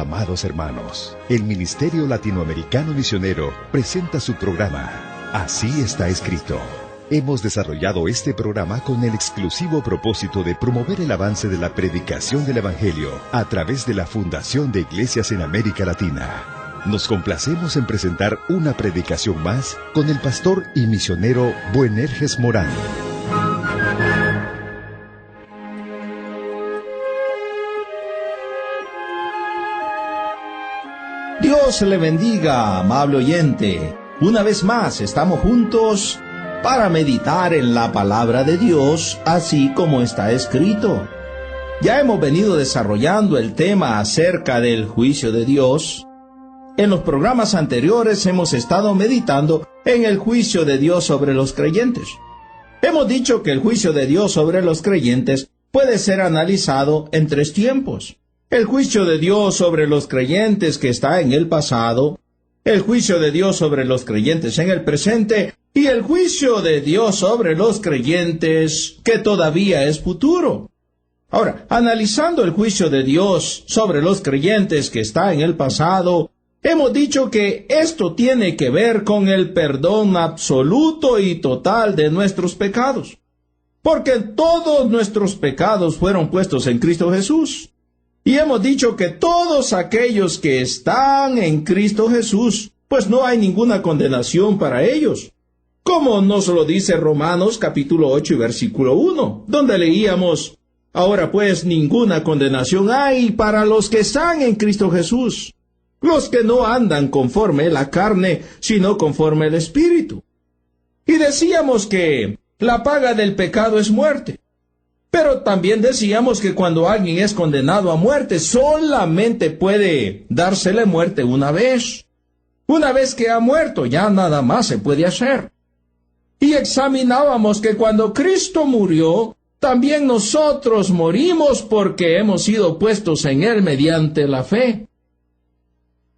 Amados hermanos, el Ministerio Latinoamericano Misionero presenta su programa, Así está escrito. Hemos desarrollado este programa con el exclusivo propósito de promover el avance de la predicación del Evangelio a través de la Fundación de Iglesias en América Latina. Nos complacemos en presentar una predicación más con el pastor y misionero Buenerges Morán. Dios le bendiga, amable oyente. Una vez más estamos juntos para meditar en la palabra de Dios, así como está escrito. Ya hemos venido desarrollando el tema acerca del juicio de Dios. En los programas anteriores hemos estado meditando en el juicio de Dios sobre los creyentes. Hemos dicho que el juicio de Dios sobre los creyentes puede ser analizado en 3 tiempos. El juicio de Dios sobre los creyentes que está en el pasado, el juicio de Dios sobre los creyentes en el presente y el juicio de Dios sobre los creyentes que todavía es futuro. Ahora, analizando el juicio de Dios sobre los creyentes que está en el pasado, hemos dicho que esto tiene que ver con el perdón absoluto y total de nuestros pecados, porque todos nuestros pecados fueron puestos en Cristo Jesús. Y hemos dicho que todos aquellos que están en Cristo Jesús, pues no hay ninguna condenación para ellos. Como nos lo dice Romanos capítulo 8 y versículo 1, donde leíamos: ahora pues ninguna condenación hay para los que están en Cristo Jesús, los que no andan conforme la carne, sino conforme el Espíritu. Y decíamos que la paga del pecado es muerte. Pero también decíamos que cuando alguien es condenado a muerte, solamente puede dársele muerte una vez. Una vez que ha muerto, ya nada más se puede hacer. Y examinábamos que cuando Cristo murió, también nosotros morimos porque hemos sido puestos en Él mediante la fe.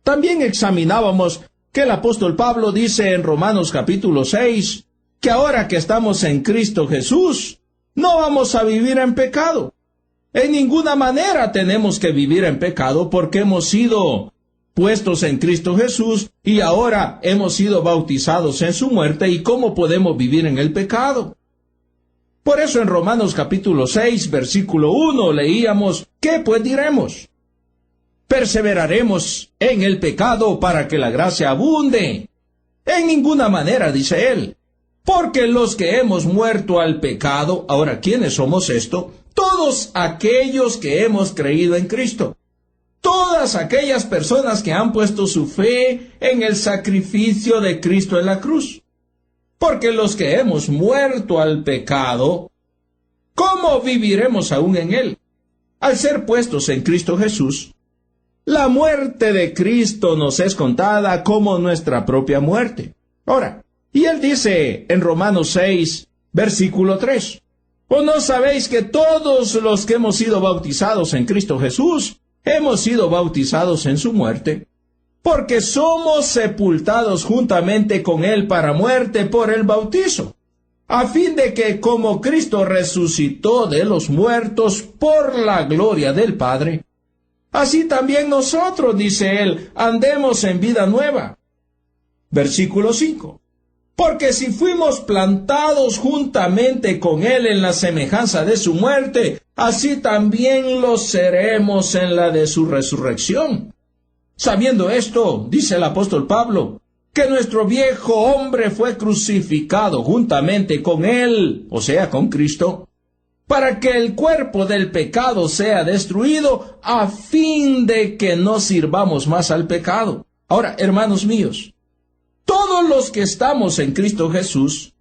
También examinábamos que el apóstol Pablo dice en Romanos capítulo 6, que ahora que estamos en Cristo Jesús, no vamos a vivir en pecado. En ninguna manera tenemos que vivir en pecado porque hemos sido puestos en Cristo Jesús y ahora hemos sido bautizados en su muerte. ¿Y cómo podemos vivir en el pecado? Por eso en Romanos capítulo 6, versículo 1 leíamos: ¿qué pues diremos? ¿Perseveraremos en el pecado para que la gracia abunde? En ninguna manera, dice él. Porque los que hemos muerto al pecado, ahora, ¿quiénes somos esto? Todos aquellos que hemos creído en Cristo. Todas aquellas personas que han puesto su fe en el sacrificio de Cristo en la cruz. Porque los que hemos muerto al pecado, ¿cómo viviremos aún en él? Al ser puestos en Cristo Jesús, la muerte de Cristo nos es contada como nuestra propia muerte. Ahora, y él dice en Romanos 6, versículo 3, ¿o no sabéis que todos los que hemos sido bautizados en Cristo Jesús, hemos sido bautizados en su muerte? Porque somos sepultados juntamente con él para muerte por el bautizo, a fin de que como Cristo resucitó de los muertos por la gloria del Padre, así también nosotros, dice él, andemos en vida nueva. Versículo 5. Porque si fuimos plantados juntamente con él en la semejanza de su muerte, así también lo seremos en la de su resurrección. Sabiendo esto, dice el apóstol Pablo, que nuestro viejo hombre fue crucificado juntamente con él, o sea, con Cristo, para que el cuerpo del pecado sea destruido, a fin de que no sirvamos más al pecado. Ahora, hermanos míos, todos los que estamos en Cristo Jesús,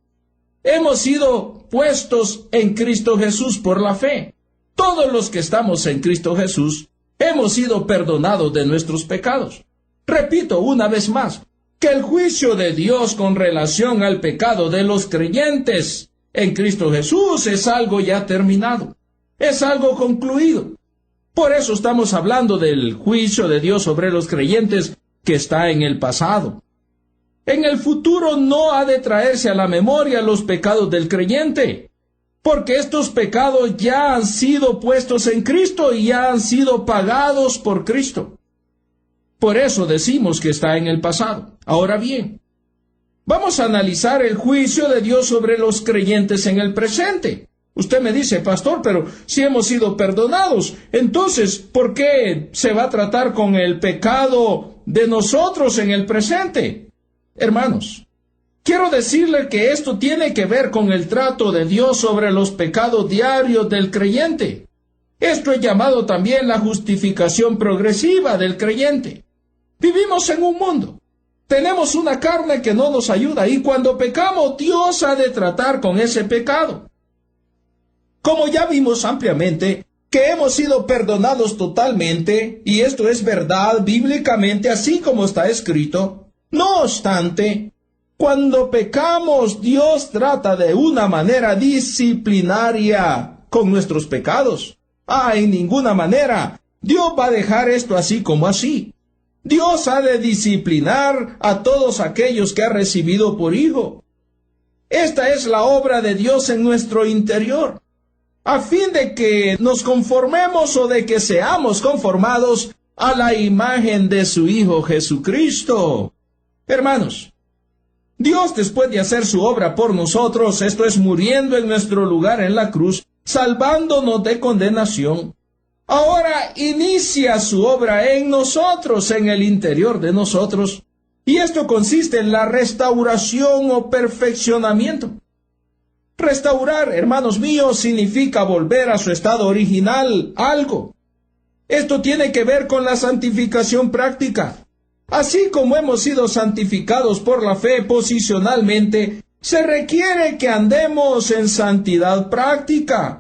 hemos sido puestos en Cristo Jesús por la fe. Todos los que estamos en Cristo Jesús, hemos sido perdonados de nuestros pecados. Repito una vez más, que el juicio de Dios con relación al pecado de los creyentes en Cristo Jesús es algo ya terminado. Es algo concluido. Por eso estamos hablando del juicio de Dios sobre los creyentes que está en el pasado. En el futuro no ha de traerse a la memoria los pecados del creyente, porque estos pecados ya han sido puestos en Cristo y ya han sido pagados por Cristo. Por eso decimos que está en el pasado. Ahora bien, vamos a analizar el juicio de Dios sobre los creyentes en el presente. Usted me dice, pastor, pero si hemos sido perdonados, entonces, ¿por qué se va a tratar con el pecado de nosotros en el presente? Hermanos, quiero decirle que esto tiene que ver con el trato de Dios sobre los pecados diarios del creyente. Esto es llamado también la justificación progresiva del creyente. Vivimos en un mundo. Tenemos una carne que no nos ayuda y cuando pecamos, Dios ha de tratar con ese pecado. Como ya vimos ampliamente, que hemos sido perdonados totalmente, y esto es verdad bíblicamente así como está escrito. No obstante, cuando pecamos, Dios trata de una manera disciplinaria con nuestros pecados. En ninguna manera Dios va a dejar esto así como así. Dios ha de disciplinar a todos aquellos que ha recibido por hijo. Esta es la obra de Dios en nuestro interior, a fin de que nos conformemos o de que seamos conformados a la imagen de su Hijo Jesucristo. Hermanos, Dios, después de hacer su obra por nosotros, esto es muriendo en nuestro lugar en la cruz, salvándonos de condenación, ahora inicia su obra en nosotros, en el interior de nosotros, y esto consiste en la restauración o perfeccionamiento. Restaurar, hermanos míos, significa volver a su estado original algo. Esto tiene que ver con la santificación práctica. Así como hemos sido santificados por la fe posicionalmente, se requiere que andemos en santidad práctica.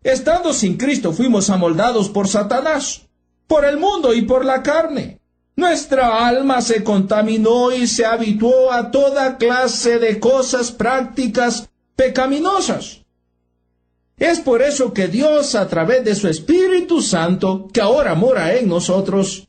Estando sin Cristo fuimos amoldados por Satanás, por el mundo y por la carne. Nuestra alma se contaminó y se habituó a toda clase de cosas prácticas pecaminosas. Es por eso que Dios, a través de su Espíritu Santo, que ahora mora en nosotros,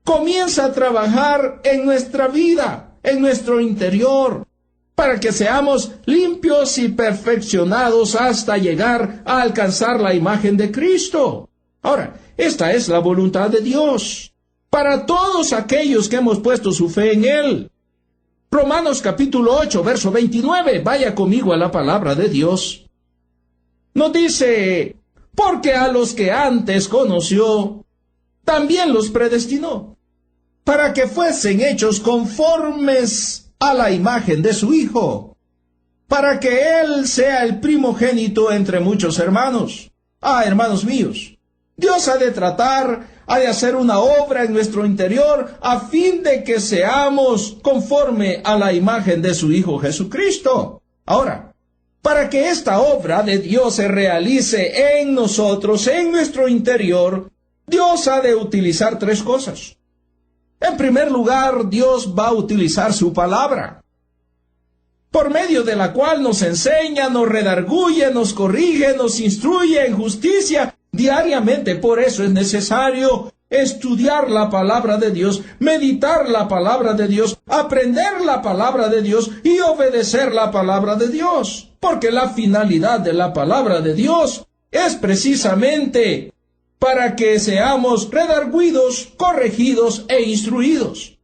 comienza a trabajar en nuestra vida, en nuestro interior, para que seamos limpios y perfeccionados hasta llegar a alcanzar la imagen de Cristo. Ahora, esta es la voluntad de Dios para todos aquellos que hemos puesto su fe en Él. Romanos capítulo 8, verso 29, vaya conmigo a la palabra de Dios. Nos dice, porque a los que antes conoció, también los predestinó, para que fuesen hechos conformes a la imagen de su Hijo, para que Él sea el primogénito entre muchos hermanos. Hermanos míos, Dios ha de tratar, ha de hacer una obra en nuestro interior a fin de que seamos conforme a la imagen de su Hijo Jesucristo. Ahora, para que esta obra de Dios se realice en nosotros, en nuestro interior, Dios ha de utilizar tres cosas. En primer lugar, Dios va a utilizar su palabra, por medio de la cual nos enseña, nos redarguye, nos corrige, nos instruye en justicia diariamente. Por eso es necesario estudiar la palabra de Dios, meditar la palabra de Dios, aprender la palabra de Dios y obedecer la palabra de Dios. Porque la finalidad de la palabra de Dios es precisamente para que seamos redarguidos, corregidos e instruidos.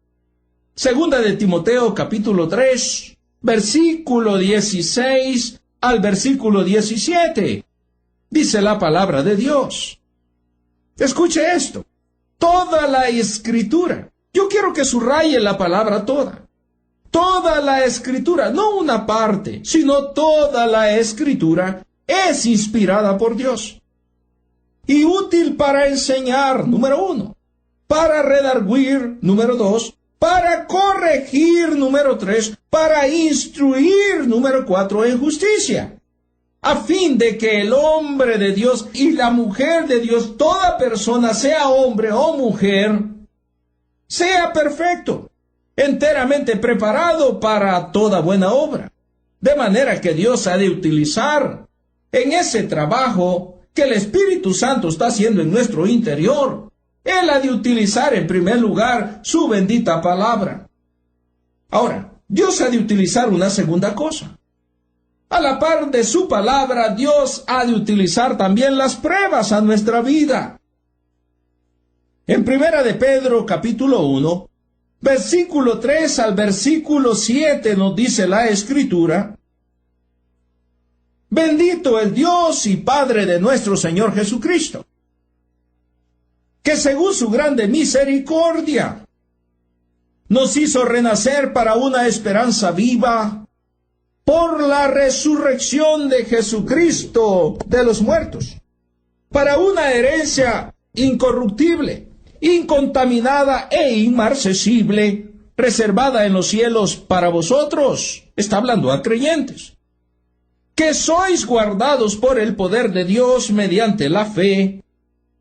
Segunda de Timoteo capítulo 3, versículo 16 al versículo 17. Dice la palabra de Dios. Escuche esto. Toda la Escritura. Yo quiero que subraye la palabra toda. Toda la Escritura, no una parte, sino toda la Escritura es inspirada por Dios. Y útil para enseñar, número 1. Para redarguir, número 2. Para corregir, número 3. Para instruir, número 4, en justicia. A fin de que el hombre de Dios y la mujer de Dios, toda persona, sea hombre o mujer, sea perfecto, enteramente preparado para toda buena obra. De manera que Dios ha de utilizar en ese trabajo que el Espíritu Santo está haciendo en nuestro interior, Él ha de utilizar en primer lugar su bendita palabra. Ahora, Dios ha de utilizar una segunda cosa. A la par de su palabra, Dios ha de utilizar también las pruebas a nuestra vida. En Primera de Pedro, capítulo 1, versículo 3 al versículo 7 nos dice la Escritura: Bendito el Dios y Padre de nuestro Señor Jesucristo, que según su grande misericordia nos hizo renacer para una esperanza viva por la resurrección de Jesucristo de los muertos, para una herencia incorruptible, incontaminada e inmarcesible, reservada en los cielos para vosotros. Está hablando a creyentes, que sois guardados por el poder de Dios mediante la fe,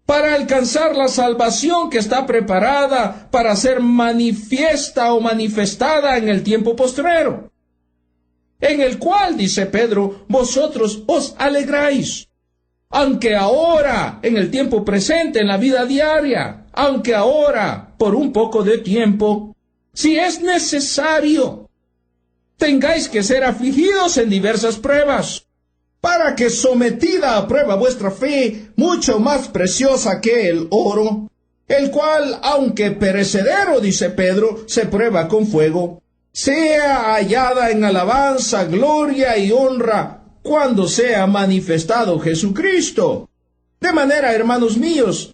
para alcanzar la salvación que está preparada para ser manifiesta o manifestada en el tiempo postrero, en el cual, dice Pedro, vosotros os alegráis, aunque ahora, en el tiempo presente, en la vida diaria, aunque ahora, por un poco de tiempo, si es necesario, tengáis que ser afligidos en diversas pruebas, para que, sometida a prueba vuestra fe, mucho más preciosa que el oro, el cual, aunque perecedero, dice Pedro, se prueba con fuego, sea hallada en alabanza, gloria y honra cuando sea manifestado Jesucristo. De manera, hermanos míos,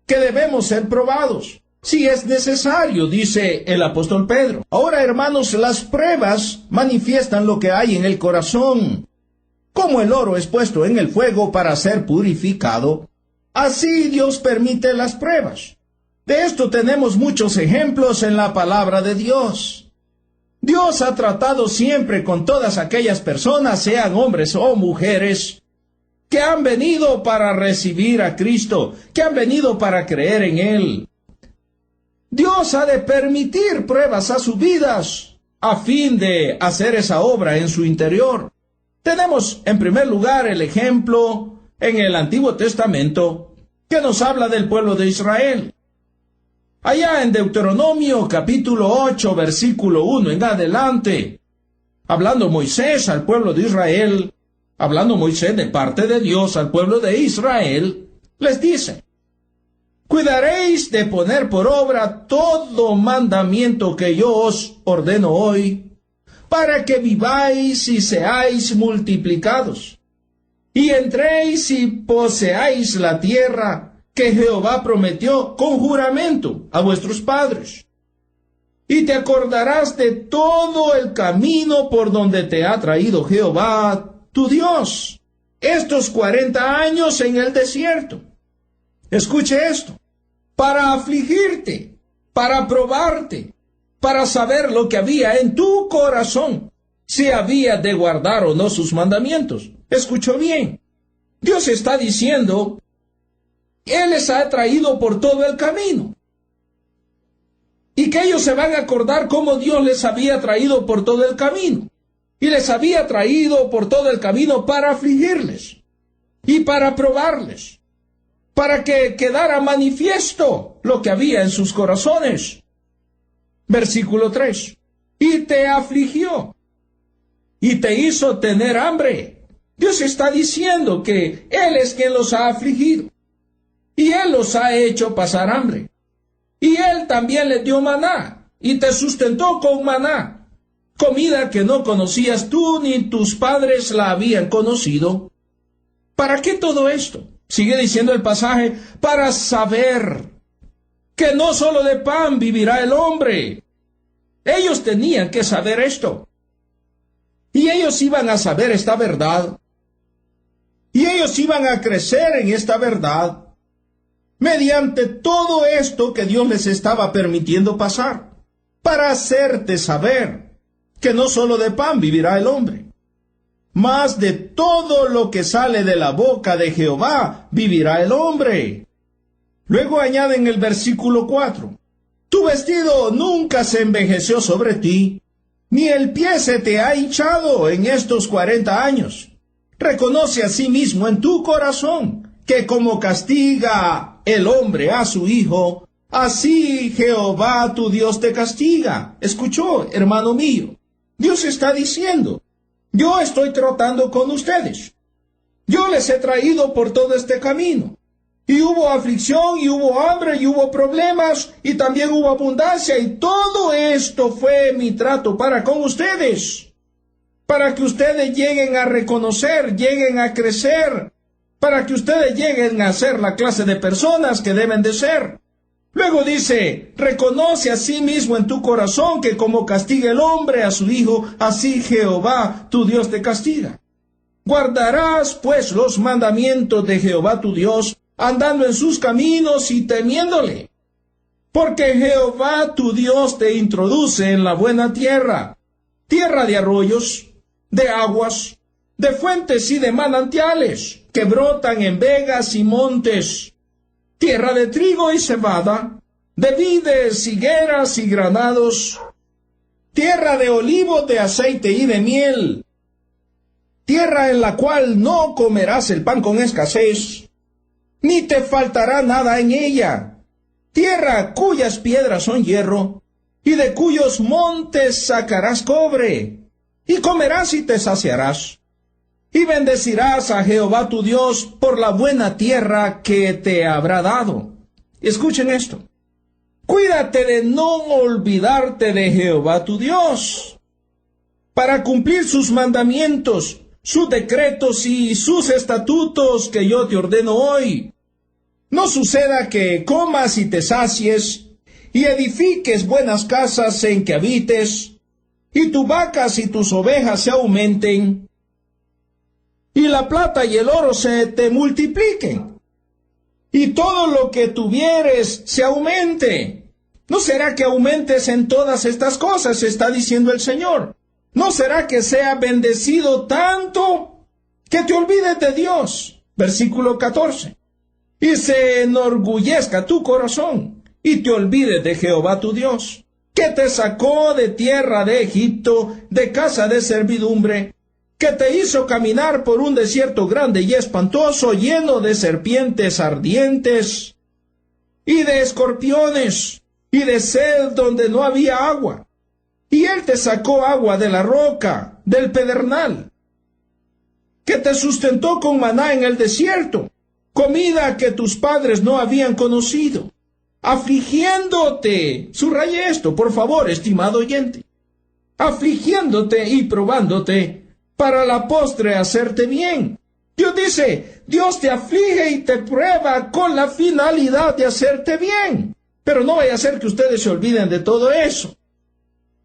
que debemos ser probados, si es necesario, dice el apóstol Pedro. Ahora, hermanos, las pruebas manifiestan lo que hay en el corazón. Como el oro es puesto en el fuego para ser purificado, así Dios permite las pruebas. De esto tenemos muchos ejemplos en la palabra de Dios. Dios ha tratado siempre con todas aquellas personas, sean hombres o mujeres, que han venido para recibir a Cristo, que han venido para creer en Él. Dios ha de permitir pruebas a sus vidas, a fin de hacer esa obra en su interior. Tenemos, en primer lugar, el ejemplo en el Antiguo Testamento que nos habla del pueblo de Israel. Allá en Deuteronomio capítulo 8, versículo 1 en adelante, hablando Moisés al pueblo de Israel, hablando Moisés de parte de Dios al pueblo de Israel, les dice: Cuidaréis de poner por obra todo mandamiento que yo os ordeno hoy, para que viváis y seáis multiplicados, y entréis y poseáis la tierra que Jehová prometió con juramento a vuestros padres. Y te acordarás de todo el camino por donde te ha traído Jehová, tu Dios, estos 40 años en el desierto. Escuche esto: para afligirte, para probarte, para saber lo que había en tu corazón, si había de guardar o no sus mandamientos. Escuchó bien. Dios está diciendo, Él les ha traído por todo el camino. Y que ellos se van a acordar cómo Dios les había traído por todo el camino. Y les había traído por todo el camino para afligirles y para probarles, para que quedara manifiesto lo que había en sus corazones. Versículo 3. Y te afligió, y te hizo tener hambre. Dios está diciendo que Él es quien los ha afligido, y Él los ha hecho pasar hambre. Y Él también les dio maná, y te sustentó con maná, comida que no conocías tú ni tus padres la habían conocido. ¿Para qué todo esto? Sigue diciendo el pasaje: para saber que no solo de pan vivirá el hombre. Ellos tenían que saber esto. Y ellos iban a saber esta verdad. Y ellos iban a crecer en esta verdad mediante todo esto que Dios les estaba permitiendo pasar, para hacerte saber que no solo de pan vivirá el hombre, mas de todo lo que sale de la boca de Jehová vivirá el hombre. Luego añade en el versículo 4: Tu vestido nunca se envejeció sobre ti, ni el pie se te ha hinchado en estos 40 años. Reconoce a sí mismo en tu corazón que como castiga el hombre a su hijo, así Jehová tu Dios te castiga. ¿Escuchó, hermano mío? Dios está diciendo: yo estoy tratando con ustedes. Yo les he traído por todo este camino. Y hubo aflicción, y hubo hambre, y hubo problemas, y también hubo abundancia, y todo esto fue mi trato para con ustedes, para que ustedes lleguen a reconocer, lleguen a crecer, para que ustedes lleguen a ser la clase de personas que deben de ser. Luego dice, reconoce a sí mismo en tu corazón que como castiga el hombre a su hijo, así Jehová tu Dios te castiga. Guardarás pues los mandamientos de Jehová tu Dios, andando en sus caminos y temiéndole. Porque Jehová tu Dios te introduce en la buena tierra, tierra de arroyos, de aguas, de fuentes y de manantiales, que brotan en vegas y montes, tierra de trigo y cebada, de vides, higueras y granados, tierra de olivos, de aceite y de miel, tierra en la cual no comerás el pan con escasez, ni te faltará nada en ella, tierra cuyas piedras son hierro, y de cuyos montes sacarás cobre, y comerás y te saciarás. Y bendecirás a Jehová tu Dios por la buena tierra que te habrá dado. Escuchen esto. Cuídate de no olvidarte de Jehová tu Dios, para cumplir sus mandamientos, sus decretos y sus estatutos que yo te ordeno hoy. No suceda que comas y te sacies, y edifiques buenas casas en que habites, y tus vacas y tus ovejas se aumenten, y la plata y el oro se te multipliquen, y todo lo que tuvieres se aumente. ¿No será que aumentes en todas estas cosas? Está diciendo el Señor. ¿No será que sea bendecido tanto que te olvides de Dios? Versículo 14. Y se enorgullezca tu corazón, y te olvides de Jehová tu Dios, que te sacó de tierra de Egipto, de casa de servidumbre, que te hizo caminar por un desierto grande y espantoso, lleno de serpientes ardientes, y de escorpiones, y de sed donde no había agua. Y él te sacó agua de la roca, del pedernal, que te sustentó con maná en el desierto, comida que tus padres no habían conocido, afligiéndote, subraye esto, por favor, estimado oyente, afligiéndote y probándote, para la postre hacerte bien. Dios dice, Dios te aflige y te prueba con la finalidad de hacerte bien. Pero no vaya a ser que ustedes se olviden de todo eso.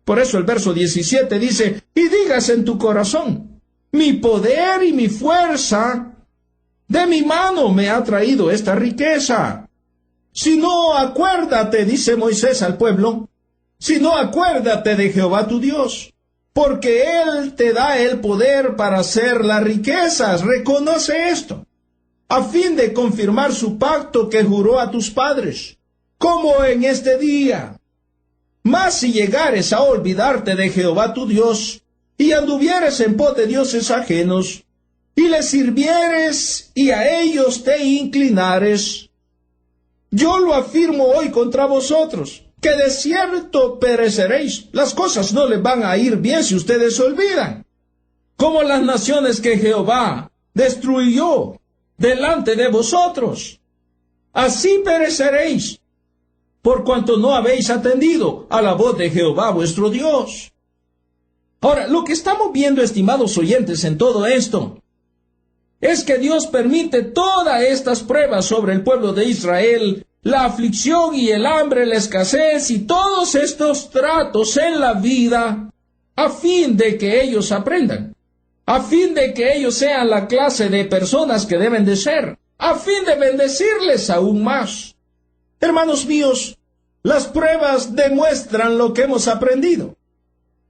Por eso el verso 17 dice, y digas en tu corazón, mi poder y mi fuerza de mi mano me ha traído esta riqueza. Si no, acuérdate, dice Moisés al pueblo, si no, acuérdate de Jehová tu Dios, porque Él te da el poder para hacer las riquezas. Reconoce esto, a fin de confirmar su pacto que juró a tus padres, como en este día. Mas si llegares a olvidarte de Jehová tu Dios, y anduvieres en pos de dioses ajenos, y les sirvieres, y a ellos te inclinares, yo lo afirmo hoy contra vosotros, que de cierto pereceréis. Las cosas no les van a ir bien si ustedes se olvidan. Como las naciones que Jehová destruyó delante de vosotros. Así pereceréis, por cuanto no habéis atendido a la voz de Jehová vuestro Dios. Ahora, lo que estamos viendo, estimados oyentes, en todo esto, es que Dios permite todas estas pruebas sobre el pueblo de Israel, la aflicción y el hambre, la escasez y todos estos tratos en la vida, a fin de que ellos aprendan, a fin de que ellos sean la clase de personas que deben de ser, a fin de bendecirles aún más. Hermanos míos, las pruebas demuestran lo que hemos aprendido.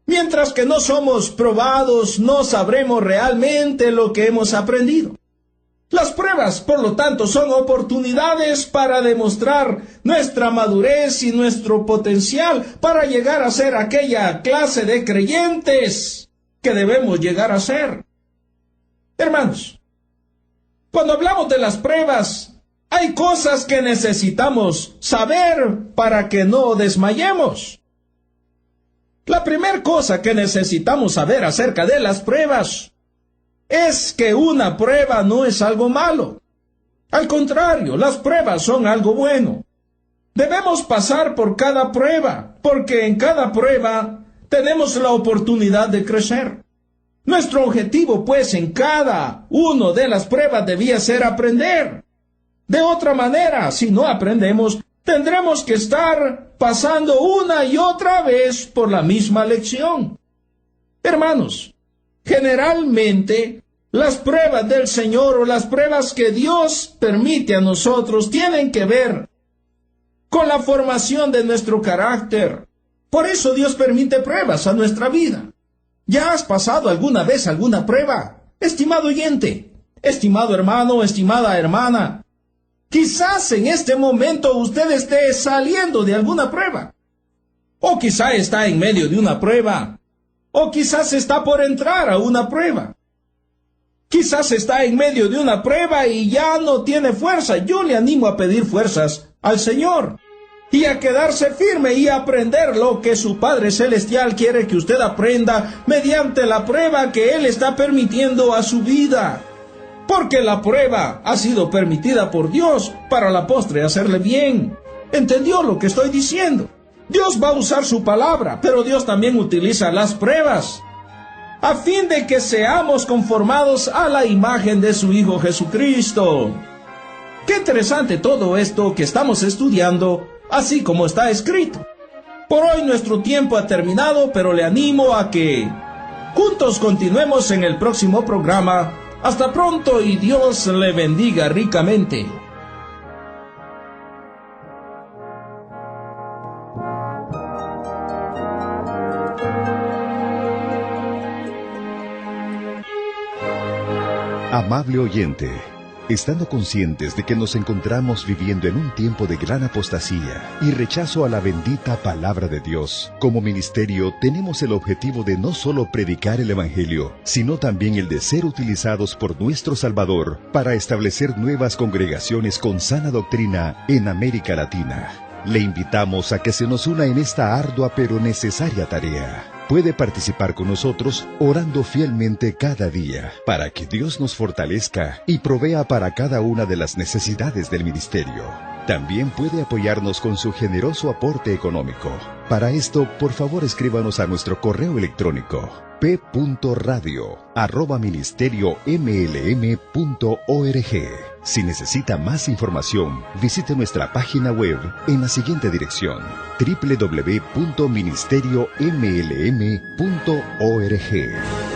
Mientras que no somos probados, no sabremos realmente lo que hemos aprendido. Las pruebas, por lo tanto, son oportunidades para demostrar nuestra madurez y nuestro potencial para llegar a ser aquella clase de creyentes que debemos llegar a ser. Hermanos, cuando hablamos de las pruebas, hay cosas que necesitamos saber para que no desmayemos. La primera cosa que necesitamos saber acerca de las pruebas es que una prueba no es algo malo. Al contrario, las pruebas son algo bueno. Debemos pasar por cada prueba, porque en cada prueba tenemos la oportunidad de crecer. Nuestro objetivo, pues, en cada una de las pruebas debía ser aprender. De otra manera, si no aprendemos, tendremos que estar pasando una y otra vez por la misma lección. Hermanos, generalmente, las pruebas del Señor o las pruebas que Dios permite a nosotros tienen que ver con la formación de nuestro carácter. Por eso Dios permite pruebas a nuestra vida. ¿Ya has pasado alguna vez alguna prueba? Estimado oyente, estimado hermano, estimada hermana, quizás en este momento usted esté saliendo de alguna prueba. O quizá está en medio de una prueba. O quizás está por entrar a una prueba. Quizás está en medio de una prueba y ya no tiene fuerza. Yo le animo a pedir fuerzas al Señor y a quedarse firme y a aprender lo que su Padre Celestial quiere que usted aprenda mediante la prueba que Él está permitiendo a su vida. Porque la prueba ha sido permitida por Dios para la postre hacerle bien. ¿Entendió lo que estoy diciendo? Dios va a usar su palabra, pero Dios también utiliza las pruebas a fin de que seamos conformados a la imagen de su Hijo Jesucristo. Qué interesante todo esto que estamos estudiando, así como está escrito. Por hoy nuestro tiempo ha terminado, pero le animo a que juntos continuemos en el próximo programa. Hasta pronto y Dios le bendiga ricamente. Amable oyente, estando conscientes de que nos encontramos viviendo en un tiempo de gran apostasía y rechazo a la bendita palabra de Dios, como ministerio tenemos el objetivo de no solo predicar el Evangelio, sino también el de ser utilizados por nuestro Salvador para establecer nuevas congregaciones con sana doctrina en América Latina. Le invitamos a que se nos una en esta ardua pero necesaria tarea. Puede participar con nosotros orando fielmente cada día para que Dios nos fortalezca y provea para cada una de las necesidades del ministerio. También puede apoyarnos con su generoso aporte económico. Para esto, por favor escríbanos a nuestro correo electrónico p.radio@ministeriomlm.org. Si necesita más información, visite nuestra página web en la siguiente dirección: www.ministeriomlm.org.